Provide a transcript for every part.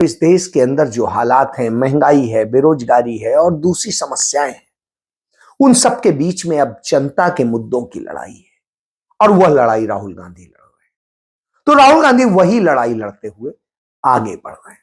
इस देश के अंदर जो हालात हैं, महंगाई है, बेरोजगारी है और दूसरी समस्याएं हैं, उन सब के बीच में अब जनता के मुद्दों की लड़ाई है और वह लड़ाई राहुल गांधी लड़ रहे हैं। तो राहुल गांधी वही लड़ाई लड़ते हुए आगे बढ़ रहे हैं।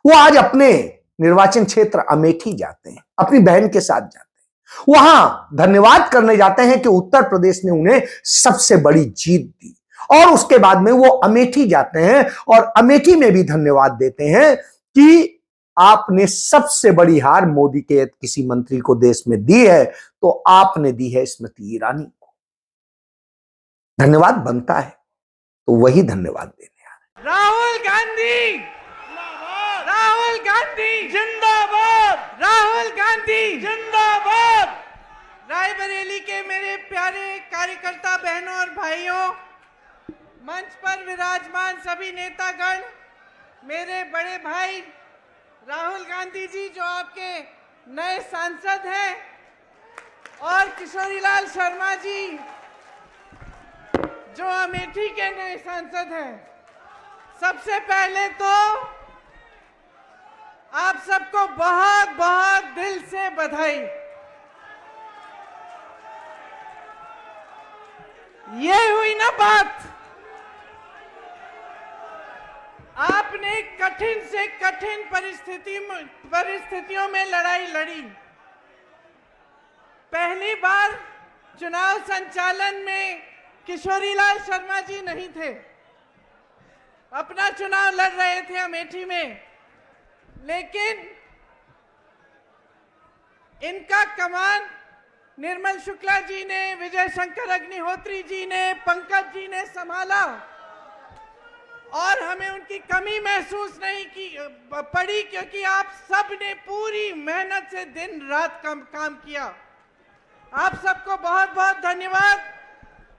वो आज अपने निर्वाचन क्षेत्र अमेठी जाते हैं, अपनी बहन के साथ जाते हैं, वहां धन्यवाद करने जाते हैं कि उत्तर प्रदेश ने उन्हें सबसे बड़ी जीत दी। और उसके बाद में वो अमेठी जाते हैं और अमेठी में भी धन्यवाद देते हैं कि आपने सबसे बड़ी हार मोदी के किसी मंत्री को देश में दी है तो आपने दी है स्मृति ईरानी को। धन्यवाद बनता है तो वही धन्यवाद देने आ रहे। राहुल गांधी, राहुल गांधी जिंदाबाद, राहुल गांधी जिंदाबाद। रायबरेली के मेरे प्यारे कार्यकर्ता बहनों और भाइयों, मंच पर विराजमान सभी नेतागण, मेरे बड़े भाई राहुल गांधी जी जो आपके नए सांसद हैं, और किशोरीलाल शर्मा जी जो अमेठी के नए सांसद हैं। सबसे पहले तो आप सबको बहुत बहुत दिल से बधाई। ये हुई ना बात, आपने कठिन से कठिन परिस्थितियों में लड़ाई लड़ी। पहली बार चुनाव संचालन में किशोरीलाल शर्मा जी नहीं थे, अपना चुनाव लड़ रहे थे अमेठी में, लेकिन इनका कमान निर्मल शुक्ला जी ने, विजय शंकर अग्निहोत्री जी ने, पंकज जी ने संभाला और हमें उनकी कमी महसूस नहीं पड़ी, क्योंकि आप सब ने पूरी मेहनत से दिन रात काम किया। आप सबको बहुत बहुत धन्यवाद।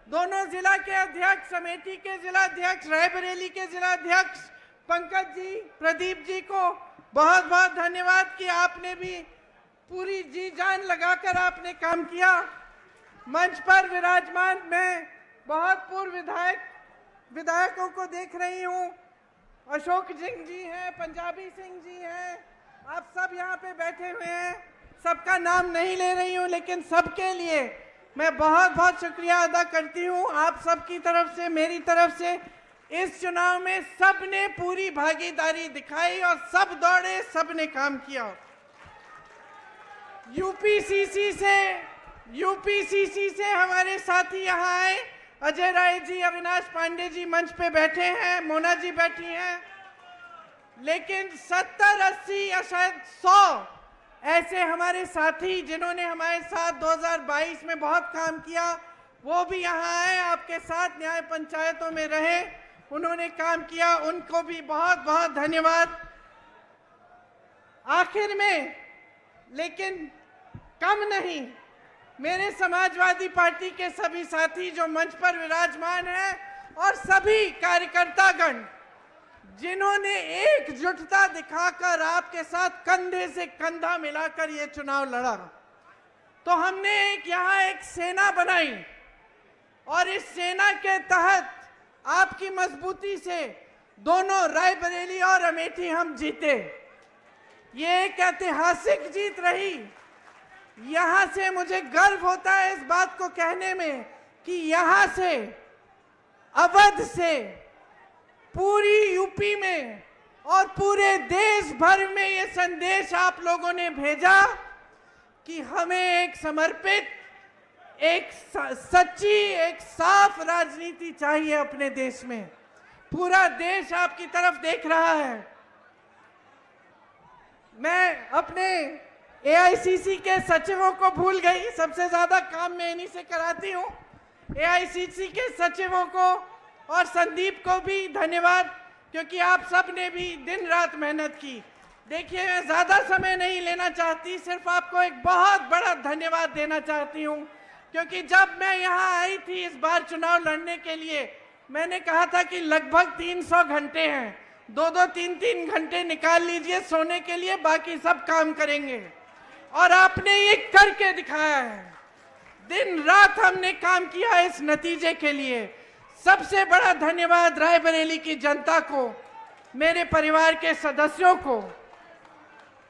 दोनों जिला के अध्यक्ष, अमेठी के जिला अध्यक्ष, रायबरेली के जिला अध्यक्ष पंकज जी, प्रदीप जी को बहुत बहुत धन्यवाद कि आपने भी पूरी जी जान लगाकर आपने काम किया। मंच पर विराजमान मैं बहुत पूर्व विधायकों को देख रही हूँ। अशोक सिंह जी हैं, पंजाबी सिंह जी हैं, आप सब यहाँ पे बैठे हुए हैं। सबका नाम नहीं ले रही हूँ, लेकिन सबके लिए मैं बहुत बहुत शुक्रिया अदा करती हूँ आप सबकी तरफ से, मेरी तरफ से। इस चुनाव में सबने पूरी भागीदारी दिखाई और सब दौड़े, सबने काम किया। यूपीसीसी से हमारे साथी यहाँ आए, अजय राय जी, अविनाश पांडे जी मंच पे बैठे हैं, मोना जी बैठी हैं, लेकिन 70, 80 या शायद 100 ऐसे हमारे साथी जिन्होंने हमारे साथ 2022 में बहुत काम किया, वो भी यहाँ आए, आपके साथ न्याय पंचायतों में रहे, उन्होंने काम किया, उनको भी बहुत बहुत धन्यवाद। आखिर में, लेकिन कम नहीं, मेरे समाजवादी पार्टी के सभी साथी जो मंच पर विराजमान हैं और सभी कार्यकर्तागण जिन्होंने एकजुटता दिखाकर आपके साथ कंधे से कंधा मिलाकर ये चुनाव लड़ा। तो हमने यहाँ एक सेना बनाई और इस सेना के तहत आपकी मजबूती से दोनों रायबरेली और अमेठी हम जीते। ये एक ऐतिहासिक जीत रही। यहाँ से मुझे गर्व होता है इस बात को कहने में कि यहाँ से, अवध से, पूरी यूपी में और पूरे देश भर में ये संदेश आप लोगों ने भेजा कि हमें एक समर्पित, एक सच्ची, एक साफ राजनीति चाहिए अपने देश में। पूरा देश आपकी तरफ देख रहा है। मैं अपने एआईसीसी के सचिवों को भूल गई, सबसे ज्यादा काम मैं इन्हीं से कराती हूँ। एआईसीसी के सचिवों को और संदीप को भी धन्यवाद, क्योंकि आप सब ने भी दिन रात मेहनत की। देखिए, मैं ज्यादा समय नहीं लेना चाहती, सिर्फ आपको एक बहुत बड़ा धन्यवाद देना चाहती हूँ, क्योंकि जब मैं यहाँ आई थी इस बार चुनाव लड़ने के लिए, मैंने कहा था कि लगभग 300 घंटे हैं, 2-2, 3-3 घंटे निकाल लीजिए सोने के लिए, बाकी सब काम करेंगे। और आपने ये करके दिखाया है। दिन रात हमने काम किया इस नतीजे के लिए। सबसे बड़ा धन्यवाद रायबरेली की जनता को, मेरे परिवार के सदस्यों को,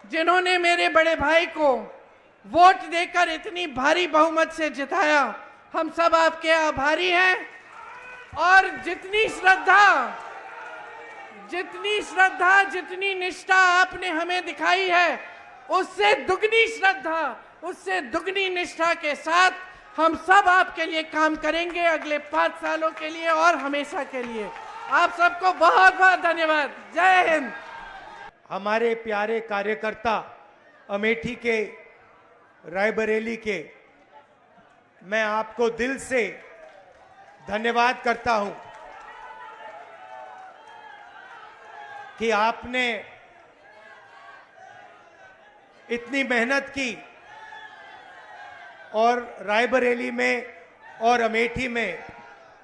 जिन्होंने मेरे बड़े भाई को वोट देकर इतनी भारी बहुमत से जिताया, हम सब आपके आभारी हैं। और जितनी श्रद्धा, जितनी निष्ठा आपने हमें दिखाई है, उससे दुगनी श्रद्धा, उससे दुगनी निष्ठा के साथ हम सब आपके लिए काम करेंगे, अगले 5 सालों के लिए और हमेशा के लिए। आप सबको बहुत बहुत धन्यवाद। जय हिंद। हमारे प्यारे कार्यकर्ता अमेठी के, रायबरेली के, मैं आपको दिल से धन्यवाद करता हूं कि आपने इतनी मेहनत की और रायबरेली में और अमेठी में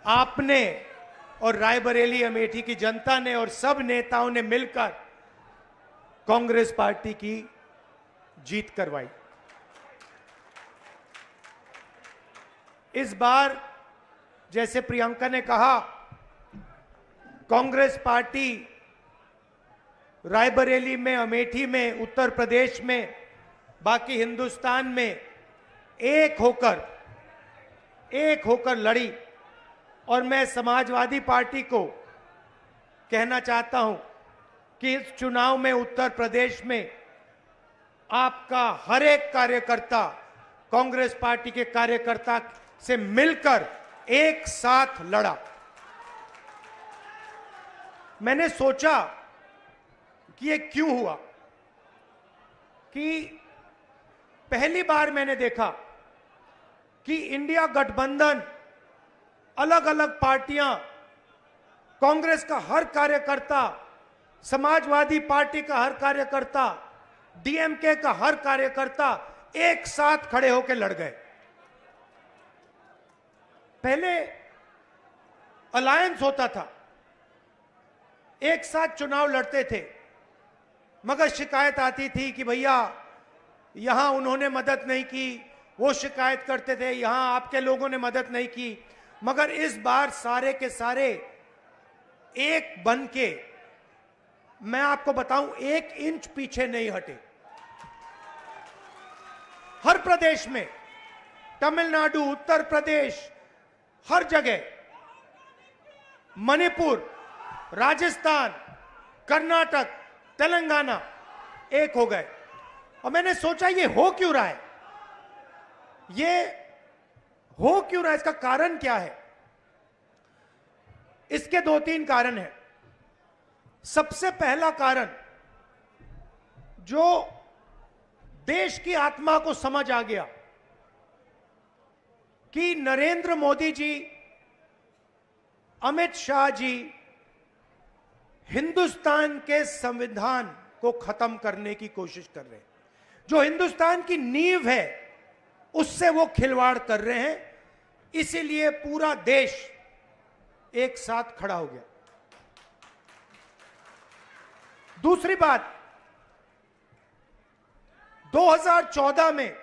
आपने और रायबरेली अमेठी की जनता ने और सब नेताओं ने मिलकर कांग्रेस पार्टी की जीत करवाई। इस बार जैसे प्रियंका ने कहा, कांग्रेस पार्टी रायबरेली में, अमेठी में, उत्तर प्रदेश में, बाकी हिंदुस्तान में एक होकर लड़ी। और मैं समाजवादी पार्टी को कहना चाहता हूं कि इस चुनाव में उत्तर प्रदेश में आपका हर एक कार्यकर्ता कांग्रेस पार्टी के कार्यकर्ता से मिलकर एक साथ लड़ा। मैंने सोचा कि ये क्यों हुआ, कि पहली बार मैंने देखा कि इंडिया गठबंधन, अलग अलग पार्टियां, कांग्रेस का हर कार्यकर्ता, समाजवादी पार्टी का हर कार्यकर्ता, डीएमके का हर कार्यकर्ता एक साथ खड़े होकर लड़ गए। पहले अलायंस होता था, एक साथ चुनाव लड़ते थे, मगर शिकायत आती थी कि भैया यहां उन्होंने मदद नहीं की, वो शिकायत करते थे यहां आपके लोगों ने मदद नहीं की। मगर इस बार सारे के सारे एक बन के, मैं आपको बताऊं, 1 इंच पीछे नहीं हटे। हर प्रदेश में, तमिलनाडु, उत्तर प्रदेश, हर जगह, मणिपुर, राजस्थान, कर्नाटक, तेलंगाना एक हो गए। और मैंने सोचा ये हो क्यों रहा है, इसका कारण क्या है? इसके 2-3 कारण हैं। सबसे पहला कारण, जो देश की आत्मा को समझ आ गया कि नरेंद्र मोदी जी, अमित शाह जी हिंदुस्तान के संविधान को खत्म करने की कोशिश कर रहे हैं। जो हिंदुस्तान की नींव है उससे वो खिलवाड़ कर रहे हैं। इसीलिए पूरा देश एक साथ खड़ा हो गया। दूसरी बात, 2014 में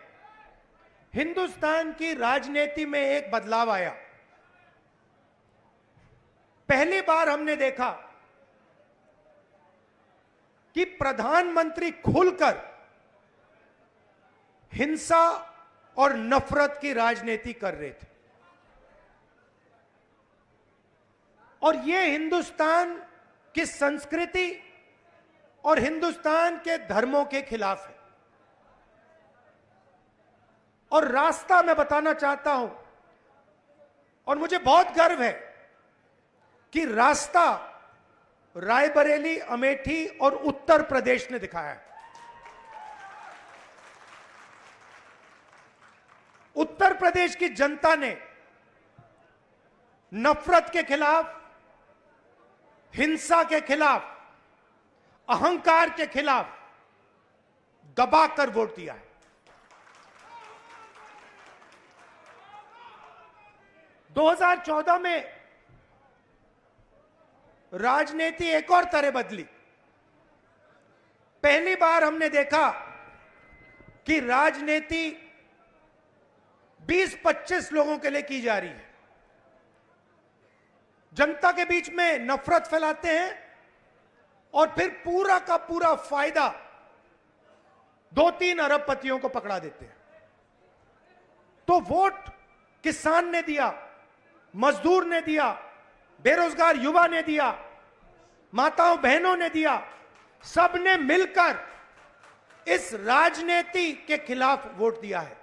हिंदुस्तान की राजनीति में एक बदलाव आया। पहली बार हमने देखा कि प्रधानमंत्री खुलकर हिंसा और नफरत की राजनीति कर रहे थे। और यह हिंदुस्तान की संस्कृति और हिंदुस्तान के धर्मों के खिलाफ है। और रास्ता मैं बताना चाहता हूं, और मुझे बहुत गर्व है कि रास्ता रायबरेली, अमेठी और उत्तर प्रदेश ने दिखाया है। उत्तर प्रदेश की जनता ने नफरत के खिलाफ, हिंसा के खिलाफ, अहंकार के खिलाफ दबाकर वोट दिया है। 2014 में राजनीति एक और तरह बदली। पहली बार हमने देखा कि राजनीति 20-25 लोगों के लिए की जा रही है। जनता के बीच में नफरत फैलाते हैं और फिर पूरा का पूरा फायदा 2-3 अरबपतियों को पकड़ा देते हैं। तो वोट किसान ने दिया, मजदूर ने दिया, बेरोजगार युवा ने दिया, माताओं बहनों ने दिया, सबने मिलकर इस राजनीति के खिलाफ वोट दिया है।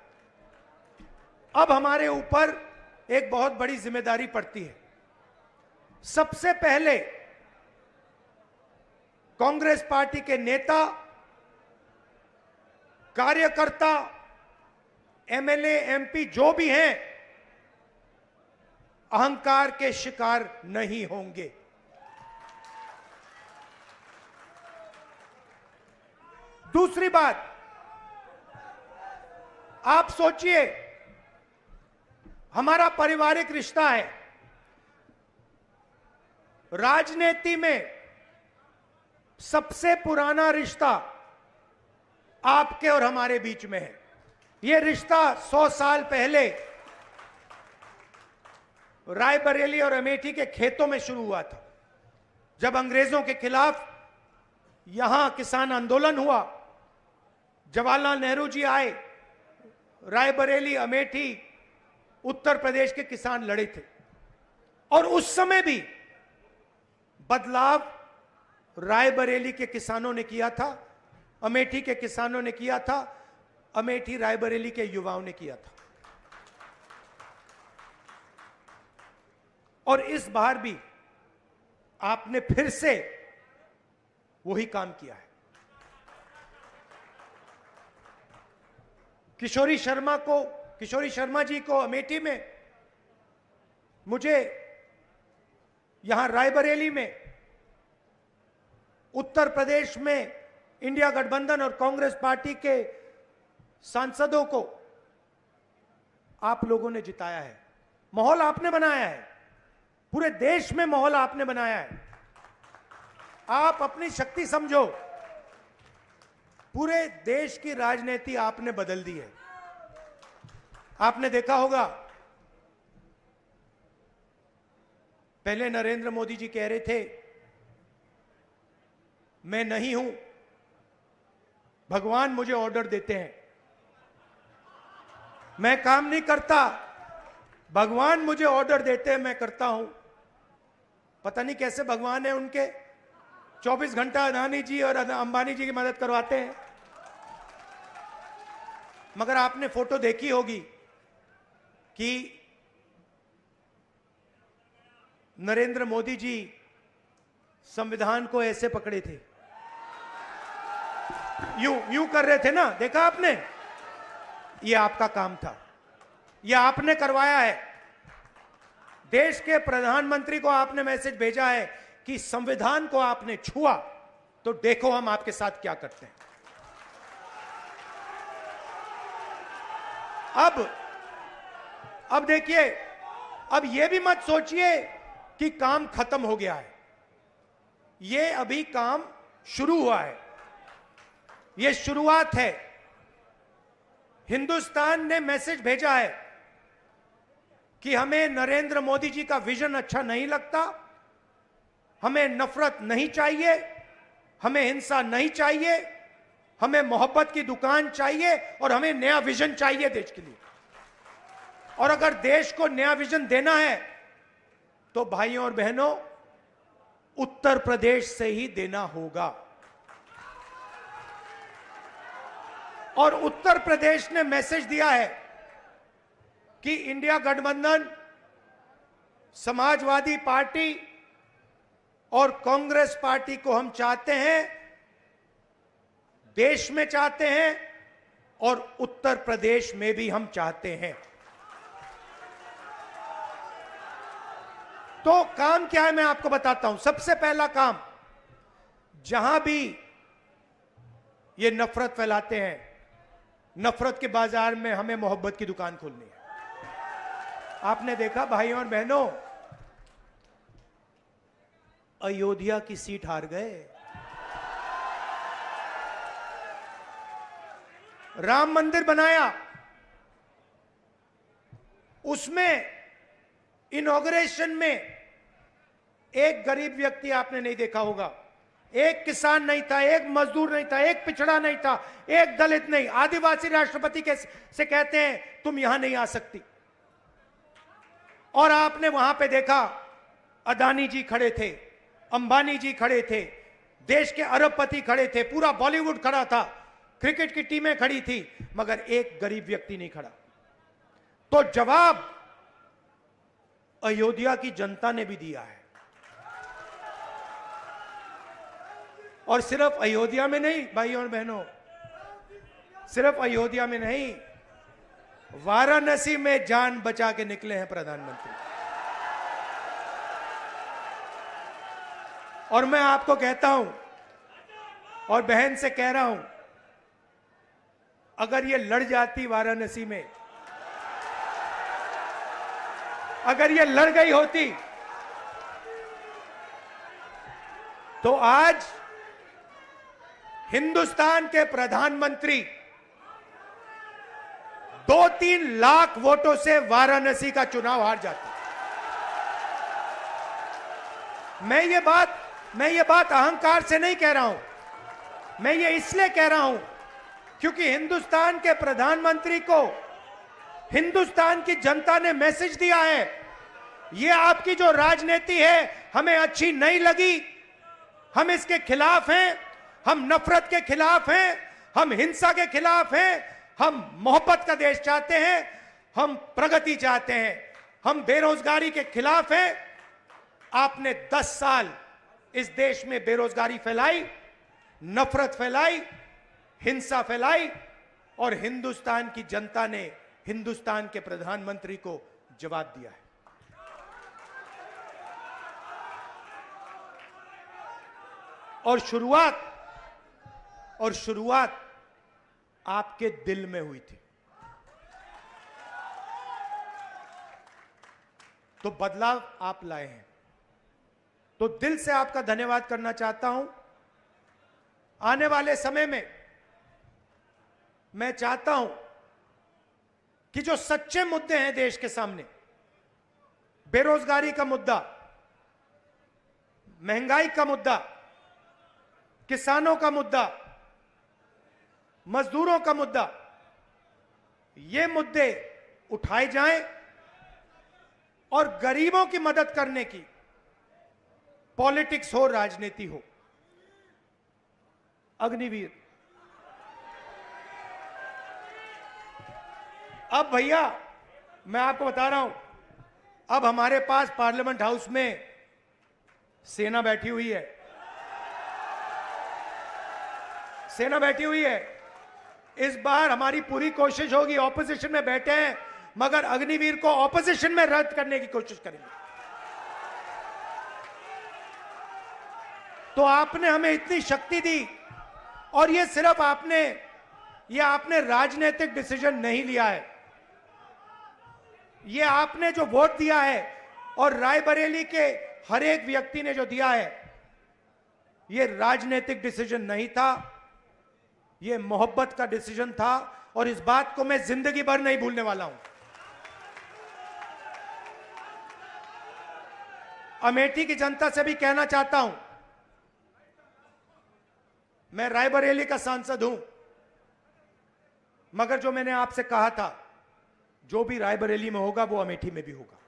अब हमारे ऊपर एक बहुत बड़ी जिम्मेदारी पड़ती है। सबसे पहले कांग्रेस पार्टी के नेता, कार्यकर्ता, एमएलए, एमपी जो भी हैं, अहंकार के शिकार नहीं होंगे। दूसरी बात, आप सोचिए, हमारा पारिवारिक रिश्ता है। राजनीति में सबसे पुराना रिश्ता आपके और हमारे बीच में है। यह रिश्ता 100 साल पहले रायबरेली और अमेठी के खेतों में शुरू हुआ था। जब अंग्रेजों के खिलाफ यहां किसान आंदोलन हुआ, जवाहरलाल नेहरू जी आए, रायबरेली, अमेठी, उत्तर प्रदेश के किसान लड़े थे। और उस समय भी बदलाव रायबरेली के किसानों ने किया था, अमेठी के किसानों ने किया था, अमेठी रायबरेली के युवाओं ने किया था। और इस बार भी आपने फिर से वही काम किया है। किशोरी शर्मा जी को अमेठी में, मुझे यहां रायबरेली में, उत्तर प्रदेश में इंडिया गठबंधन और कांग्रेस पार्टी के सांसदों को आप लोगों ने जिताया है। माहौल आपने बनाया है, पूरे देश में माहौल आपने बनाया है। आप अपनी शक्ति समझो, पूरे देश की राजनीति आपने बदल दी है। आपने देखा होगा, पहले नरेंद्र मोदी जी कह रहे थे मैं नहीं हूं, भगवान मुझे ऑर्डर देते हैं, मैं काम नहीं करता, भगवान मुझे ऑर्डर देते हैं, मैं करता हूं। पता नहीं कैसे भगवान है उनके, 24 घंटा अदानी जी और अंबानी जी की मदद करवाते हैं। मगर आपने फोटो देखी होगी कि नरेंद्र मोदी जी संविधान को ऐसे पकड़े थे, यूं कर रहे थे ना, देखा आपने? ये आपका काम था, ये आपने करवाया है। देश के प्रधानमंत्री को आपने मैसेज भेजा है कि संविधान को आपने छुआ तो देखो हम आपके साथ क्या करते हैं। अब देखिए, अब यह भी मत सोचिए कि काम खत्म हो गया है। यह अभी काम शुरू हुआ है, यह शुरुआत है। हिंदुस्तान ने मैसेज भेजा है कि हमें नरेंद्र मोदी जी का विजन अच्छा नहीं लगता, हमें नफरत नहीं चाहिए, हमें हिंसा नहीं चाहिए, हमें मोहब्बत की दुकान चाहिए और हमें नया विजन चाहिए देश के लिए। और अगर देश को नया विजन देना है तो भाइयों और बहनों, उत्तर प्रदेश से ही देना होगा। और उत्तर प्रदेश ने मैसेज दिया है कि इंडिया गठबंधन, समाजवादी पार्टी और कांग्रेस पार्टी को हम चाहते हैं, देश में चाहते हैं और उत्तर प्रदेश में भी हम चाहते हैं। तो काम क्या है मैं आपको बताता हूं। सबसे पहला काम, जहां भी ये नफरत फैलाते हैं, नफरत के बाजार में हमें मोहब्बत की दुकान खोलनी है। आपने देखा भाइयों और बहनों, अयोध्या की सीट हार गए, राम मंदिर बनाया, उसमें इनॉग्रेशन में एक गरीब व्यक्ति आपने नहीं देखा होगा, एक किसान नहीं था, एक मजदूर नहीं था, एक पिछड़ा नहीं था, एक दलित नहीं, आदिवासी राष्ट्रपति से कहते हैं तुम यहां नहीं आ सकती। और आपने वहां पे देखा अदानी जी खड़े थे, अंबानी जी खड़े थे, देश के अरबपति खड़े थे, पूरा बॉलीवुड खड़ा था, क्रिकेट की टीमें खड़ी थी, मगर एक गरीब व्यक्ति नहीं खड़ा। तो जवाब अयोध्या की जनता ने भी दिया है। और सिर्फ अयोध्या में नहीं भाइयों और बहनों, सिर्फ अयोध्या में नहीं, वाराणसी में जान बचा के निकले हैं प्रधानमंत्री। और मैं आपको कहता हूं और बहन से कह रहा हूं, अगर ये लड़ जाती वाराणसी में, अगर ये लड़ गई होती, तो आज हिंदुस्तान के प्रधानमंत्री 2-3 लाख वोटों से वाराणसी का चुनाव हार जाते। मैं ये बात अहंकार से नहीं कह रहा हूं, मैं ये इसलिए कह रहा हूं क्योंकि हिंदुस्तान के प्रधानमंत्री को हिंदुस्तान की जनता ने मैसेज दिया है, ये आपकी जो राजनीति है हमें अच्छी नहीं लगी, हम इसके खिलाफ हैं, हम नफरत के खिलाफ हैं, हम हिंसा के खिलाफ हैं, हम मोहब्बत का देश चाहते हैं, हम प्रगति चाहते हैं, हम बेरोजगारी के खिलाफ हैं। आपने 10 साल इस देश में बेरोजगारी फैलाई, नफरत फैलाई, हिंसा फैलाई, और हिंदुस्तान की जनता ने हिंदुस्तान के प्रधानमंत्री को जवाब दिया है। और शुरुआत आपके दिल में हुई थी। तो बदलाव आप लाए हैं, तो दिल से आपका धन्यवाद करना चाहता हूं। आने वाले समय में मैं चाहता हूं कि जो सच्चे मुद्दे हैं देश के सामने, बेरोजगारी का मुद्दा, महंगाई का मुद्दा, किसानों का मुद्दा, मजदूरों का मुद्दा, ये मुद्दे उठाए जाएं और गरीबों की मदद करने की पॉलिटिक्स हो, राजनीति हो। अग्निवीर, अब भैया मैं आपको बता रहा हूं, अब हमारे पास पार्लियामेंट हाउस में सेना बैठी हुई है, सेना बैठी हुई है। इस बार हमारी पूरी कोशिश होगी, ऑपोजिशन में बैठे हैं मगर अग्निवीर को ऑपोजिशन में रद्द करने की कोशिश करेंगे। तो आपने हमें इतनी शक्ति दी, और ये सिर्फ आपने राजनीतिक डिसीजन नहीं लिया है, ये आपने जो वोट दिया है और रायबरेली के हर एक व्यक्ति ने जो दिया है, ये राजनीतिक डिसीजन नहीं था, ये मोहब्बत का डिसीजन था, और इस बात को मैं जिंदगी भर नहीं भूलने वाला हूं। अमेठी की जनता से भी कहना चाहता हूं, मैं रायबरेली का सांसद हूं, मगर जो मैंने आपसे कहा था, जो भी रायबरेली में होगा वो अमेठी में भी होगा।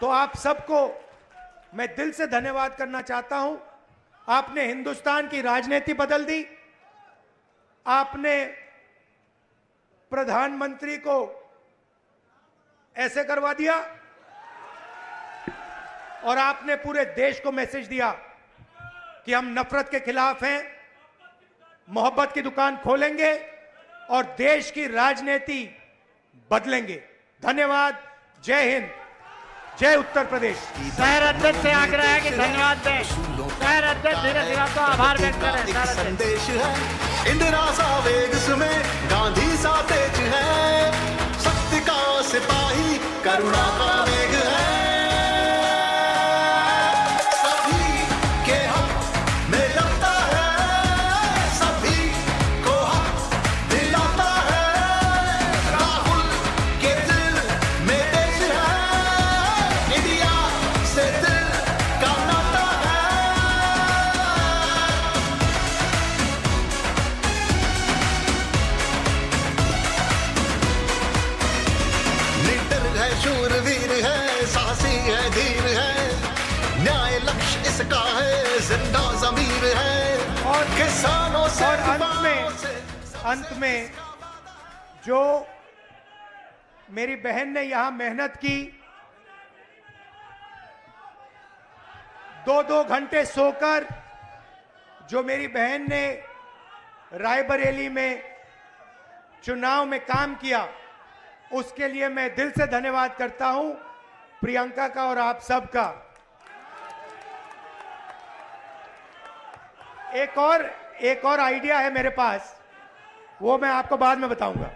तो आप सबको मैं दिल से धन्यवाद करना चाहता हूं। आपने हिंदुस्तान की राजनीति बदल दी, आपने प्रधानमंत्री को ऐसे करवा दिया, और आपने पूरे देश को मैसेज दिया कि हम नफरत के खिलाफ हैं, मोहब्बत की दुकान खोलेंगे और देश की राजनीति बदलेंगे। धन्यवाद। जय हिंद, जय उत्तर प्रदेश। शहर अध्यक्ष से आग्रह है कि धन्यवाद दें। शहर अध्यक्ष धीरे धीरे आपका आभार व्यक्त करें। शहर अध्यक्ष। संदेश है इंदिरा सा वेग में, गांधी सा तेज है, सत्य का सिपाही करुणा का वेग है। सभी के हक में लड़ता है, सभी को हक दिलाता है। राहुल के दिल में देश है, इंडिया से दिल अंत में जो मेरी बहन ने यहां मेहनत की, 2-2 घंटे सोकर जो मेरी बहन ने रायबरेली में चुनाव में काम किया, उसके लिए मैं दिल से धन्यवाद करता हूं प्रियंका का और आप सबका। एक और आइडिया है मेरे पास, वो मैं आपको बाद में बताऊंगा।